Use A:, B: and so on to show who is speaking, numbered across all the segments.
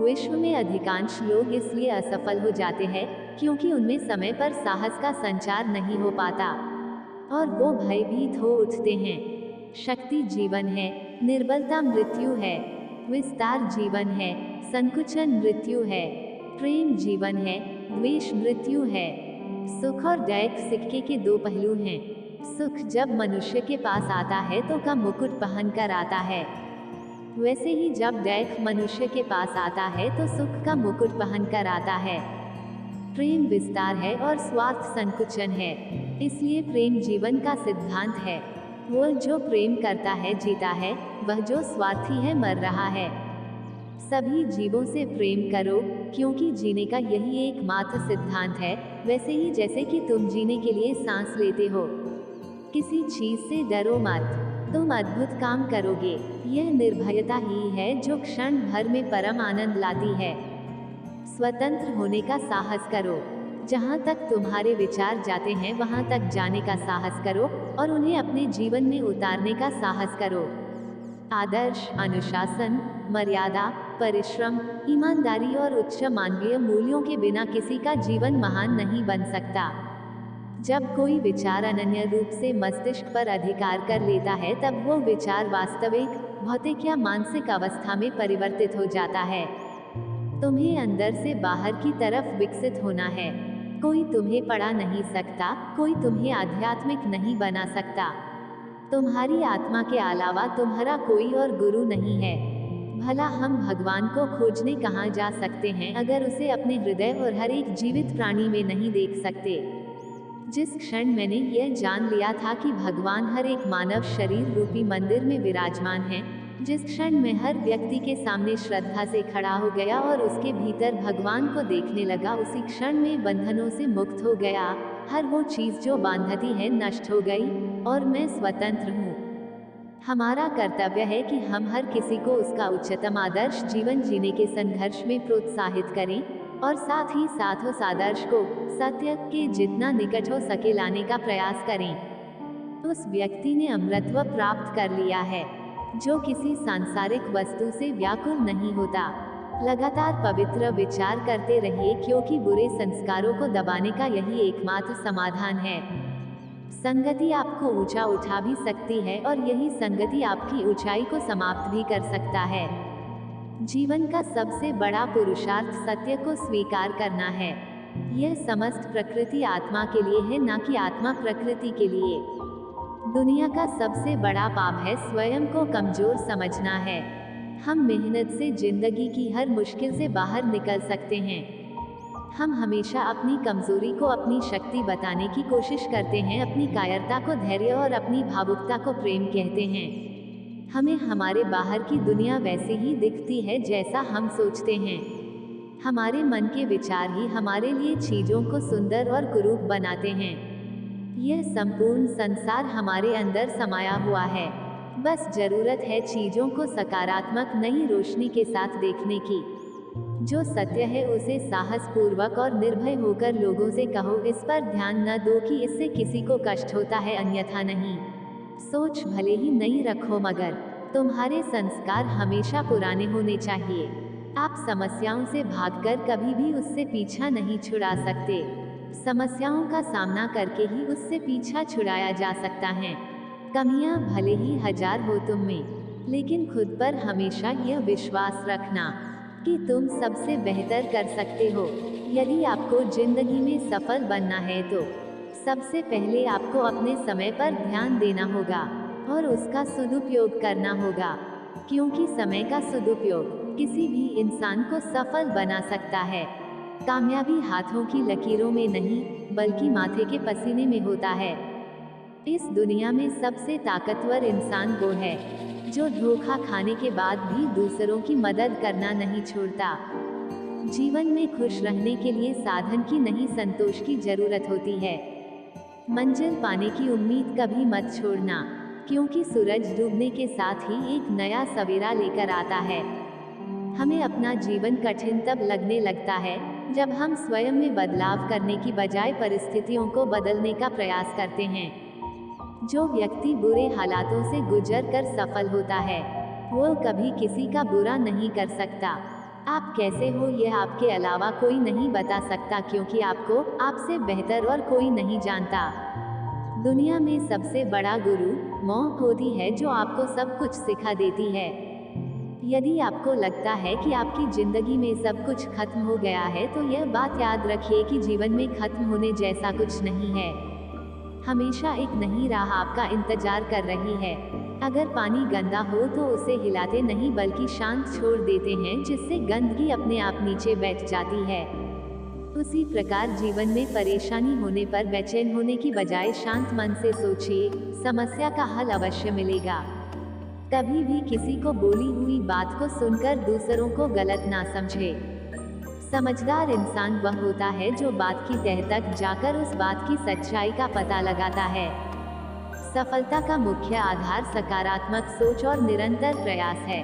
A: विश्व में अधिकांश लोग इसलिए असफल हो जाते हैं क्योंकि उनमें समय पर साहस का संचार नहीं हो पाता और वो भयभीत हो उठते हैं। शक्ति जीवन है, निर्बलता मृत्यु है। विस्तार जीवन है, संकुचन मृत्यु है। प्रेम जीवन है, द्वेष मृत्यु है। सुख और दैक सिक्के के दो पहलू हैं। सुख जब मनुष्य के पास आता है तो का मुकुट पहन कर आता है, वैसे ही जब दैक मनुष्य के पास आता है तो सुख का मुकुट पहन कर आता है। प्रेम विस्तार है और स्वार्थ संकुचन है, इसलिए प्रेम जीवन का सिद्धांत है। वह जो प्रेम करता है जीता है, वह जो स्वार्थी है मर रहा है। सभी जीवों से प्रेम करो, क्योंकि जीने का यही एकमात्र सिद्धांत है। वैसे ही जैसे कि तुम जीने के लिए सांस लेते हो। किसी चीज से डरो मत, तुम अद्भुत काम करोगे। यह निर्भयता ही है जो क्षण भर में परम आनंद लाती है। स्वतंत्र होने का साहस करो। जहाँ तक तुम्हारे विचार जाते हैं वहाँ तक जाने का साहस करो और उन्हें अपने जीवन में उतारने का साहस करो। आदर्श, अनुशासन, मर्यादा, परिश्रम, ईमानदारी और उच्च मानवीय मूल्यों के बिना किसी का जीवन महान नहीं बन सकता। जब कोई विचार अनन्य रूप से मस्तिष्क पर अधिकार कर लेता है तब वो विचार वास्तविक, भौतिक या मानसिक अवस्था में परिवर्तित हो जाता है। तुम्हें अंदर से बाहर की तरफ विकसित होना है। कोई तुम्हें पढ़ा नहीं सकता, कोई तुम्हें आध्यात्मिक नहीं बना सकता। तुम्हारी आत्मा के अलावा तुम्हारा कोई और गुरु नहीं है। भला हम भगवान को खोजने कहाँ जा सकते हैं अगर उसे अपने हृदय और हर एक जीवित प्राणी में नहीं देख सकते। जिस क्षण मैंने यह जान लिया था कि भगवान हर एक मानव शरीर रूपी मंदिर में विराजमान है, जिस क्षण मैं हर व्यक्ति के सामने श्रद्धा से खड़ा हो गया और उसके भीतर भगवान को देखने लगा, उसी क्षण में बंधनों से मुक्त हो गया। हर वो चीज जो बांधती है नष्ट हो गई और मैं स्वतंत्र हूँ। हमारा कर्तव्य है कि हम हर किसी को उसका उच्चतम आदर्श जीवन जीने के संघर्ष में प्रोत्साहित करें और साथ ही साथ उस आदर्श को सत्य के जितना निकट हो सके लाने का प्रयास करें। उस व्यक्ति ने अमरत्व प्राप्त कर लिया है जो किसी सांसारिक वस्तु से व्याकुल नहीं होता। लगातार पवित्र विचार करते रहिए, क्योंकि बुरे संस्कारों को दबाने का यही एकमात्र समाधान है। संगति आपको ऊंचा उठा भी सकती है और यही संगति आपकी ऊंचाई को समाप्त भी कर सकता है। जीवन का सबसे बड़ा पुरुषार्थ सत्य को स्वीकार करना है। यह समस्त प्रकृति आत्मा के लिए है, न कि आत्मा प्रकृति के लिए। दुनिया का सबसे बड़ा पाप है स्वयं को कमजोर समझना है। हम मेहनत से जिंदगी की हर मुश्किल से बाहर निकल सकते हैं। हम हमेशा अपनी कमजोरी को अपनी शक्ति बताने की कोशिश करते हैं, अपनी कायरता को धैर्य और अपनी भावुकता को प्रेम कहते हैं। हमें हमारे बाहर की दुनिया वैसे ही दिखती है जैसा हम सोचते हैं। हमारे मन के विचार ही हमारे लिए चीजों को सुंदर और कुरूप बनाते हैं। यह संपूर्ण संसार हमारे अंदर समाया हुआ है। बस जरूरत है चीजों को सकारात्मक नई रोशनी के साथ देखने की। जो सत्य है उसे साहस पूर्वक और निर्भय होकर लोगों से कहो। इस पर ध्यान न दो कि इससे किसी को कष्ट होता है, अन्यथा नहीं। सोच भले ही नई रखो, मगर तुम्हारे संस्कार हमेशा पुराने होने चाहिए। आप समस्याओं से भागकर कभी भी उससे पीछा नहीं छुड़ा सकते। समस्याओं का सामना करके ही उससे पीछा छुड़ाया जा सकता है। कमियां भले ही हजार हो तुम में, लेकिन खुद पर हमेशा यह विश्वास रखना कि तुम सबसे बेहतर कर सकते हो। यदि आपको जिंदगी में सफल बनना है तो सबसे पहले आपको अपने समय पर ध्यान देना होगा और उसका सदुपयोग करना होगा, क्योंकि समय का सदुपयोग किसी भी इंसान को सफल बना सकता है। कामयाबी हाथों की लकीरों में नहीं, बल्कि माथे के पसीने में होता है। इस दुनिया में सबसे ताकतवर इंसान वो है जो धोखा खाने के बाद भी दूसरों की मदद करना नहीं छोड़ता। जीवन में खुश रहने के लिए साधन की नहीं, संतोष की जरूरत होती है। मंजिल पाने की उम्मीद कभी मत छोड़ना, क्योंकि सूरज डूबने के साथ ही एक नया सवेरा लेकर आता है। हमें अपना जीवन कठिन तब लगने लगता है जब हम स्वयं में बदलाव करने की बजाय परिस्थितियों को बदलने का प्रयास करते हैं। जो व्यक्ति बुरे हालातों से गुजर कर सफल होता है वो कभी किसी का बुरा नहीं कर सकता। आप कैसे हो यह आपके अलावा कोई नहीं बता सकता, क्योंकि आपको आपसे बेहतर और कोई नहीं जानता। दुनिया में सबसे बड़ा गुरु मौत होती है, जो आपको सब कुछ सिखा देती है। यदि आपको लगता है कि आपकी जिंदगी में सब कुछ खत्म हो गया है, तो यह बात याद रखिए कि जीवन में खत्म होने जैसा कुछ नहीं है। हमेशा एक नई राह आपका इंतजार कर रही है। अगर पानी गंदा हो तो उसे हिलाते नहीं बल्कि शांत छोड़ देते हैं, जिससे गंदगी अपने आप नीचे बैठ जाती है। उसी प्रकार जीवन में परेशानी होने पर बेचैन होने की बजाय शांत मन से सोचिए, समस्या का हल अवश्य मिलेगा। कभी भी किसी को बोली हुई बात को सुनकर दूसरों को गलत ना समझे। समझदार इंसान वह होता है जो बात की तह तक जाकर उस बात की सच्चाई का पता लगाता है। सफलता का मुख्य आधार सकारात्मक सोच और निरंतर प्रयास है।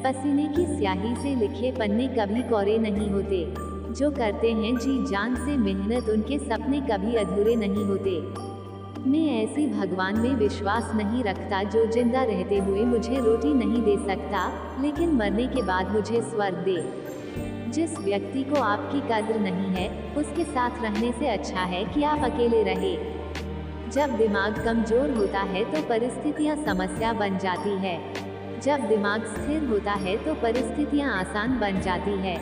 A: पसीने की स्याही से लिखे पन्ने कभी कोरे नहीं होते। जो करते हैं जी जान से मेहनत, उनके सपने कभी अधूरे नहीं होते। मैं ऐसे भगवान में विश्वास नहीं रखता जो जिंदा रहते हुए मुझे रोटी नहीं दे सकता, लेकिन मरने के बाद मुझे स्वर्ग दे। जिस व्यक्ति को आपकी कद्र नहीं है, उसके साथ रहने से अच्छा है कि आप अकेले रहे। जब दिमाग कमजोर होता है तो परिस्थितियां समस्या बन जाती है। जब दिमाग स्थिर होता है तो परिस्थितियां आसान बन जाती है।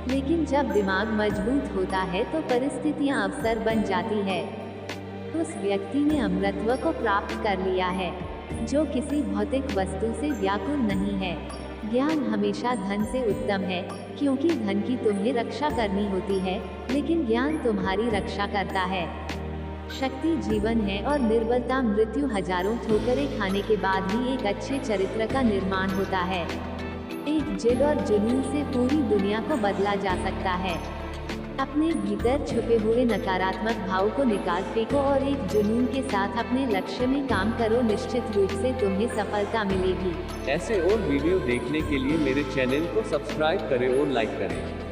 A: लेकिन जब दिमाग मजबूत होता है तो परिस्थितियां अवसर बन जाती है। उस व्यक्ति ने अमरत्व को प्राप्त कर लिया है, जो किसी भौतिक वस्तु से व्याकुल नहीं है। ज्ञान हमेशा धन से उत्तम है, क्योंकि धन की तुम्हें रक्षा करनी होती है, लेकिन ज्ञान तुम्हारी रक्षा करता है। शक्ति जीवन है और निर्बलता मृत्यु। हजारों ठोकरें खाने के बाद ही एक अच्छे चरित्र का निर्माण होता है। एक जिद और जुनून से पूरी दुनिया को बदला जा सकता है। अपने भीतर छुपे हुए नकारात्मक भाव को निकाल फेंको और एक जुनून के साथ अपने लक्ष्य में काम करो। निश्चित रूप से तुम्हें सफलता मिलेगी।
B: ऐसे और वीडियो देखने के लिए मेरे चैनल को सब्सक्राइब करें और लाइक करें।